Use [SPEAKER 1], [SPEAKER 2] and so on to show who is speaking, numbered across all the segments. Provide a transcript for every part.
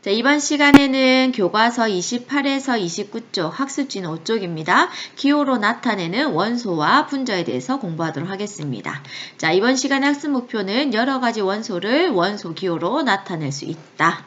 [SPEAKER 1] 자, 이번 시간에는 교과서 28에서 29쪽, 학습지는 5쪽입니다. 기호로 나타내는 원소와 분자에 대해서 공부하도록 하겠습니다. 자, 이번 시간의 학습 목표는 여러 가지 원소를 원소 기호로 나타낼 수 있다.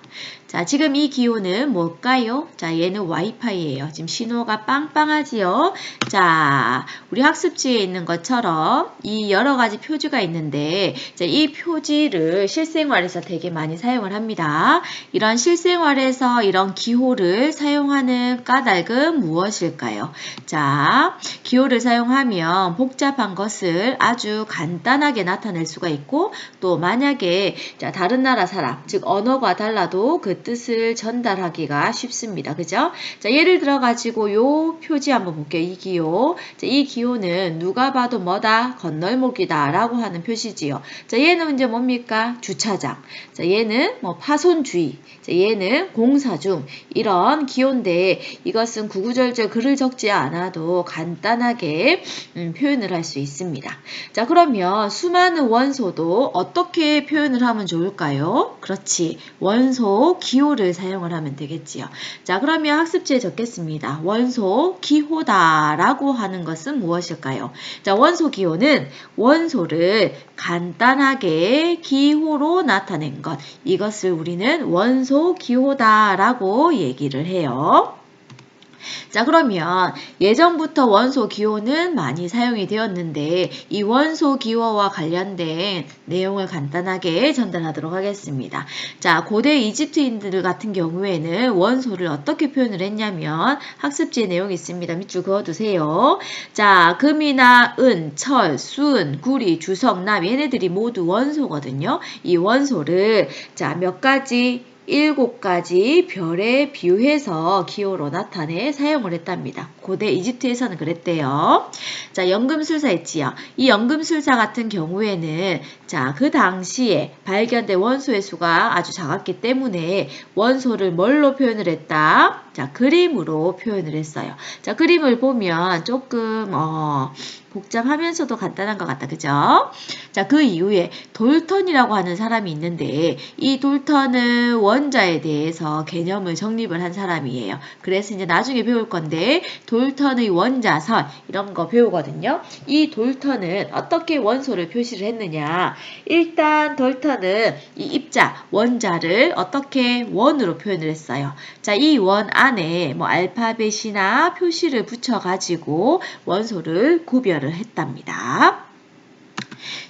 [SPEAKER 1] 자, 지금 이 기호는 뭘까요? 자, 얘는 와이파이예요. 지금 신호가 빵빵하지요? 자, 우리 학습지에 있는 것처럼 이 여러 가지 표지가 있는데, 자, 이 표지를 실생활에서 되게 많이 사용을 합니다. 이런 실생활에서 이런 기호를 사용하는 까닭은 무엇일까요? 자, 기호를 사용하면 복잡한 것을 아주 간단하게 나타낼 수가 있고, 또 만약에 자, 다른 나라 사람, 즉 언어가 달라도 그 뜻을 전달하기가 쉽습니다. 그죠? 자, 예를 들어 가지고 요 표지 한번 볼게요. 이 기호. 자, 이 기호는 누가 봐도 뭐다? 건널목이다 라고 하는 표시지요. 자, 얘는 이제 뭡니까? 주차장. 자, 얘는 뭐 파손주의. 자, 얘는 공사 중. 이런 기호인데 이것은 구구절절 글을 적지 않아도 간단하게 표현을 할 수 있습니다. 자, 그러면 수많은 원소도 어떻게 표현을 하면 좋을까요? 그렇지. 원소 기호를 사용을 하면 되겠지요. 자, 그러면 학습지에 적겠습니다. 원소 기호다 라고 하는 것은 무엇일까요? 자, 원소 기호는 원소를 간단하게 기호로 나타낸 것. 이것을 우리는 원소 기호다 라고 얘기를 해요. 자, 그러면 예전부터 원소 기호는 많이 사용이 되었는데 이 원소 기호와 관련된 내용을 간단하게 전달하도록 하겠습니다. 자, 고대 이집트인들 같은 경우에는 원소를 어떻게 표현을 했냐면 학습지에 내용이 있습니다. 밑줄 그어두세요. 자, 금이나 은, 철, 수은, 구리, 주석, 남 얘네들이 모두 원소거든요. 이 원소를 자, 몇 가지 7가지 별에 비유해서 기호로 나타내 사용을 했답니다. 고대 이집트에서는 그랬대요. 자, 연금술사 있지요. 이 연금술사 같은 경우에는 자, 그 당시에 발견된 원소의 수가 아주 작았기 때문에 원소를 뭘로 표현을 했다? 자, 그림으로 표현을 했어요. 자, 그림을 보면 조금 복잡하면서도 간단한 것 같다. 그죠? 자, 그 이후에 돌턴이라고 하는 사람이 있는데 이 돌턴은 원자에 대해서 개념을 정립을 한 사람이에요. 그래서 이제 나중에 배울 건데 돌턴의 원자선 이런 거 배우거든요. 이 돌턴은 어떻게 원소를 표시를 했느냐. 일단 돌턴은 이 입자, 원자를 어떻게 원으로 표현을 했어요. 자, 이 원 안에 뭐 알파벳이나 표시를 붙여가지고 원소를 구별을 했답니다.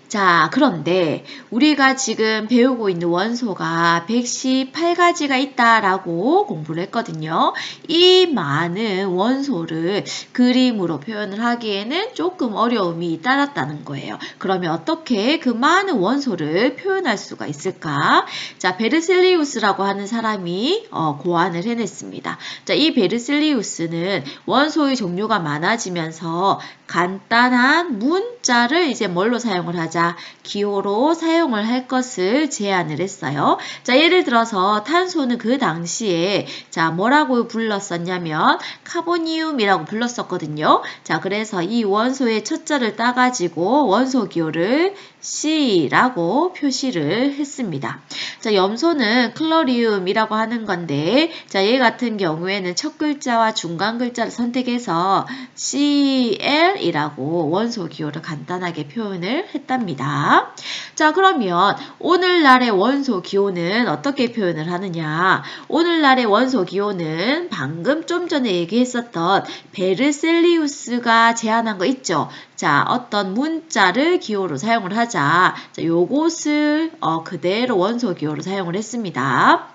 [SPEAKER 1] 자, 그런데 우리가 지금 배우고 있는 원소가 118가지가 있다라고 공부를 했거든요. 이 많은 원소를 그림으로 표현을 하기에는 조금 어려움이 따랐다는 거예요. 그러면 어떻게 그 많은 원소를 표현할 수가 있을까? 자, 베르셀리우스라고 하는 사람이 고안을 해냈습니다. 자, 이 베르셀리우스는 원소의 종류가 많아지면서 간단한 문자를 이제 뭘로 사용을 하자? 기호로 사용을 할 것을 제안을 했어요. 자, 예를 들어서 탄소는 그 당시에 자, 뭐라고 불렀었냐면 카보니움이라고 불렀었거든요. 자, 그래서 이 원소의 첫 자를 따가지고 원소 기호를 C라고 표시를 했습니다. 자, 염소는 클로리움이라고 하는 건데 자, 얘 같은 경우에는 첫 글자와 중간 글자를 선택해서 Cl이라고 원소 기호를 간단하게 표현을 했답니다. 자, 그러면 오늘날의 원소 기호는 어떻게 표현을 하느냐? 오늘날의 원소 기호는 방금 좀 전에 얘기했었던 베르셀리우스가 제안한 거 있죠? 자, 어떤 문자를 기호로 사용을 하자. 자, 요것을 그대로 원소 기호로 사용을 했습니다.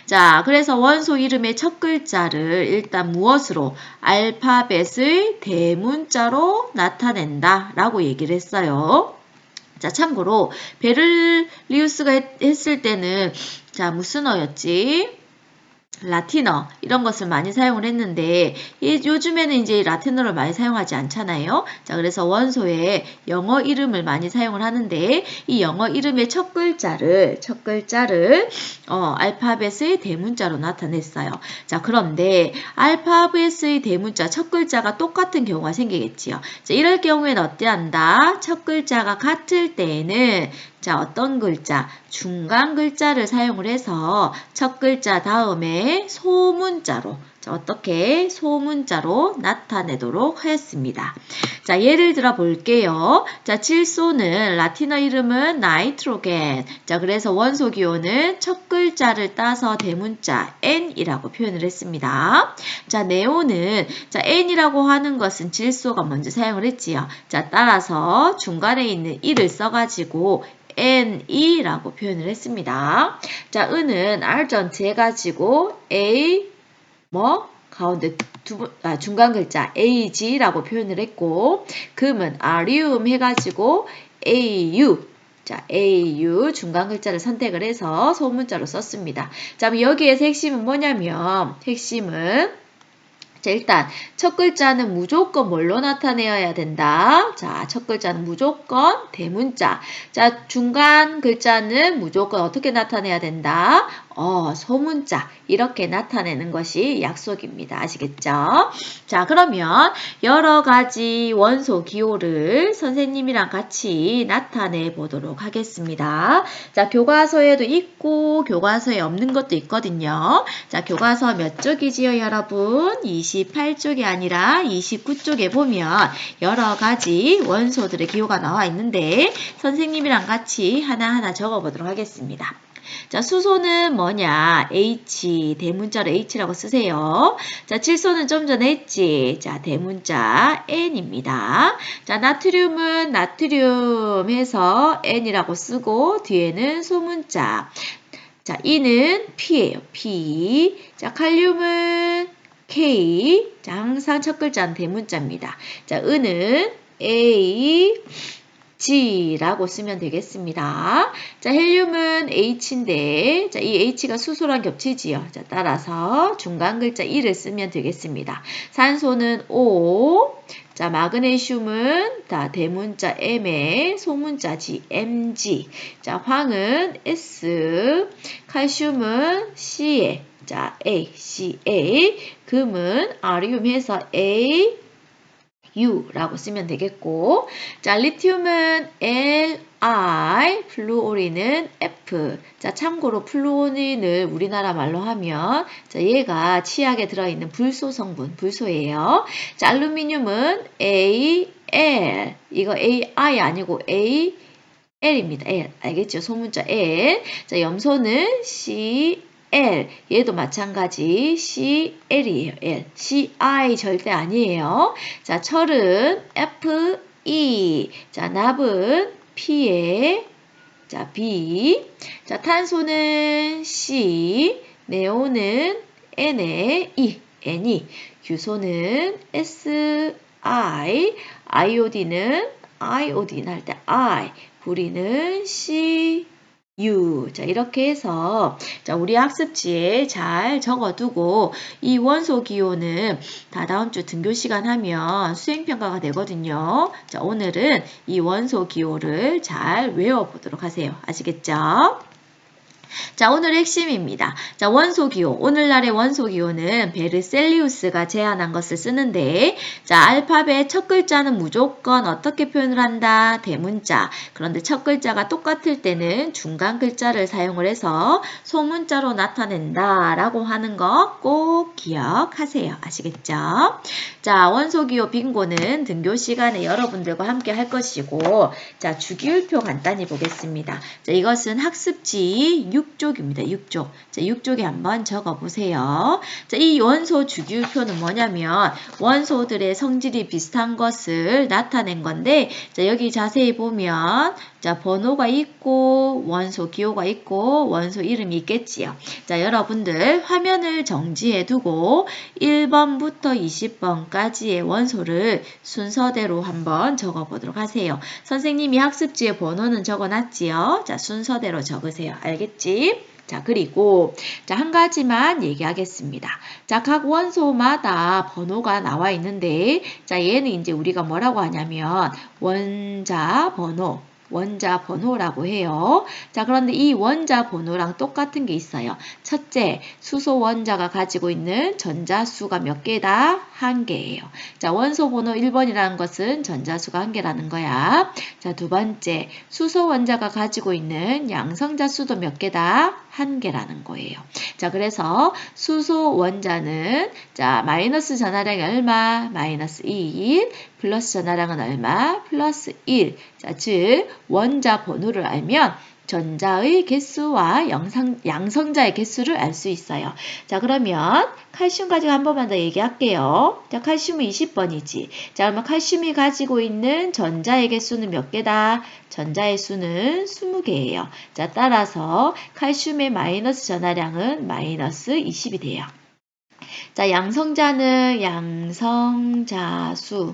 [SPEAKER 1] 자, 그래서 원소 이름의 첫 글자를 일단 무엇으로? 알파벳의 대문자로 나타낸다 라고 얘기를 했어요. 자, 참고로 베를리우스가 했을 때는 자, 무슨 어였지? 라틴어 이런 것을 많이 사용을 했는데 요즘에는 이제 라틴어를 많이 사용하지 않잖아요. 자, 그래서 원소에 영어 이름을 많이 사용을 하는데 이 영어 이름의 첫 글자를 알파벳의 대문자로 나타냈어요. 자, 그런데 알파벳의 대문자 첫 글자가 똑같은 경우가 생기겠지요. 자, 이럴 경우에는 어때 한다? 첫 글자가 같을 때에는 자, 어떤 글자? 중간 글자를 사용을 해서 첫 글자 다음에 소문자로 자, 어떻게 소문자로 나타내도록 하였습니다. 자, 예를 들어 볼게요. 자, 질소는 라틴어 이름은 나이트로겐. 자, 그래서 원소 기호는 첫 글자를 따서 대문자 N이라고 표현을 했습니다. 자, 네온은 자, N이라고 하는 것은 질소가 먼저 사용을 했지요. 자, 따라서 중간에 있는 E를 써가지고 NE라고 표현을 했습니다. 자, 은은 argent 해가지고 A 가운데 중간 글자 AG라고 표현을 했고, 금은 아리움 해가지고 AU. 자, AU 중간 글자를 선택을 해서 소문자로 썼습니다. 자, 여기에서 핵심은 뭐냐면, 자, 일단 첫 글자는 무조건 뭘로 나타내어야 된다. 자, 첫 글자는 무조건 대문자. 자, 중간 글자는 무조건 어떻게 나타내야 된다. 소문자. 이렇게 나타내는 것이 약속입니다. 아시겠죠? 자, 그러면 여러 가지 원소 기호를 선생님이랑 같이 나타내 보도록 하겠습니다. 자, 교과서에도 있고 교과서에 없는 것도 있거든요. 자, 교과서 몇 쪽이지요, 여러분? 28쪽이 아니라 29쪽에 보면 여러 가지 원소들의 기호가 나와 있는데 선생님이랑 같이 하나하나 적어보도록 하겠습니다. 자, 수소는 뭐냐? H, 대문자로 H라고 쓰세요. 자, 질소는 좀 전에 했지. 자, 대문자 N입니다. 자, 나트륨은 나트륨 해서 N이라고 쓰고 뒤에는 소문자. 자, E는 P예요. P. 자, 칼륨은 K. 자, 항상 첫 글자는 대문자입니다. 자, 은은 A, G라고 쓰면 되겠습니다. 자, 헬륨은 H인데, 자, 이 H가 수소랑 겹치지요. 자, 따라서 중간 글자 E를 쓰면 되겠습니다. 산소는 O. 자, 마그네슘은 다 대문자 M에 소문자 G, Mg. 자, 황은 S. 칼슘은 C에. 자, A, C, A. 금은 아리움 해서 A, U라고 쓰면 되겠고, 자, 리튬은 Li, 플루오린은 F. 자, 참고로 플루오린을 우리나라 말로 하면, 자, 얘가 치약에 들어있는 불소 성분, 불소예요. 자, 알루미늄은 Al. 이거 AI 아니고 Al입니다. L. 알겠죠? 소문자 L. 자, 염소는 L. 얘도 마찬가지 CL이에요. L. CI 절대 아니에요. 자, 철은 FE. 자, 납은 P에 자, B. 자, 탄소는 C. 네온은 N에 E. N이. 규소는 SI. 아이오딘은 아이오딘 할 때 I. 구리는 C. 자, 이렇게 해서 자, 우리 학습지에 잘 적어두고 이 원소 기호는 다 다음 주 등교 시간 하면 수행평가가 되거든요. 자, 오늘은 이 원소 기호를 잘 외워보도록 하세요. 아시겠죠? 자, 오늘 핵심입니다. 자, 원소기호. 오늘날의 원소기호는 베르셀리우스가 제안한 것을 쓰는데, 자, 알파벳 첫 글자는 무조건 어떻게 표현을 한다? 대문자. 그런데 첫 글자가 똑같을 때는 중간 글자를 사용을 해서 소문자로 나타낸다 라고 하는 거 꼭 기억하세요. 아시겠죠? 자, 원소기호 빙고는 등교 시간에 여러분들과 함께 할 것이고, 자, 주기율표 간단히 보겠습니다. 자, 이것은 학습지 6쪽입니다. 6쪽. 자, 6쪽에 한번 적어보세요. 자, 이 원소 주기율표는 뭐냐면 원소들의 성질이 비슷한 것을 나타낸 건데, 자, 여기 자세히 보면 자, 번호가 있고 원소 기호가 있고 원소 이름이 있겠지요. 자, 여러분들 화면을 정지해 두고 1번부터 20번까지의 원소를 순서대로 한번 적어보도록 하세요. 선생님이 학습지에 번호는 적어놨지요. 자, 순서대로 적으세요. 알겠지? 자, 그리고 자, 한 가지만 얘기하겠습니다. 자, 각 원소마다 번호가 나와 있는데, 자, 얘는 이제 우리가 뭐라고 하냐면 원자 번호. 원자 번호라고 해요. 자, 그런데 이 원자 번호랑 똑같은 게 있어요. 첫째, 수소 원자가 가지고 있는 전자수가 몇 개다? 1개예요. 자, 원소 번호 1번이라는 것은 전자수가 1개라는 거야. 자, 두 번째, 수소 원자가 가지고 있는 양성자 수도 몇 개다? 1개라는 거예요. 자, 그래서 수소 원자는 자, 마이너스 전하량이 얼마? 마이너스 1. 플러스 전하량은 얼마? 플러스 1. 자, 즉 원자 번호를 알면 전자의 개수와 양성자의 개수를 알 수 있어요. 자, 그러면 칼슘 가지고 한 번만 더 얘기할게요. 자, 칼슘은 20번이지. 자, 그러면 칼슘이 가지고 있는 전자의 개수는 몇 개다? 전자의 수는 20개예요. 자, 따라서 칼슘의 마이너스 전하량은 마이너스 20이 돼요. 자, 양성자는 양성자수.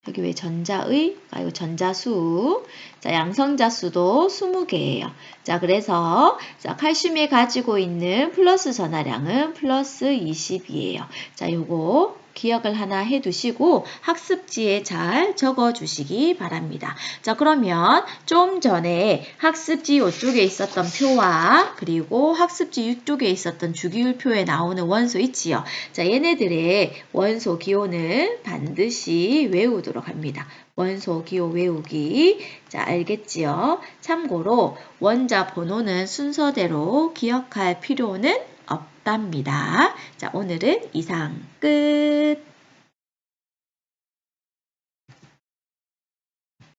[SPEAKER 1] 여기 왜 전자의? 이거 전자수. 자, 양성자수도 20개예요. 자, 그래서 자, 칼슘이 가지고 있는 플러스 전하량은 플러스 20이에요. 자, 요거 기억을 하나 해두시고 학습지에 잘 적어주시기 바랍니다. 자, 그러면 좀 전에 학습지 이쪽에 있었던 표와 그리고 학습지 이쪽에 있었던 주기율표에 나오는 원소 있지요. 자, 얘네들의 원소 기호는 반드시 외우도록 합니다. 원소 기호 외우기. 자, 알겠지요? 참고로 원자 번호는 순서대로 기억할 필요는 없답니다. 자, 오늘은 이상 끝.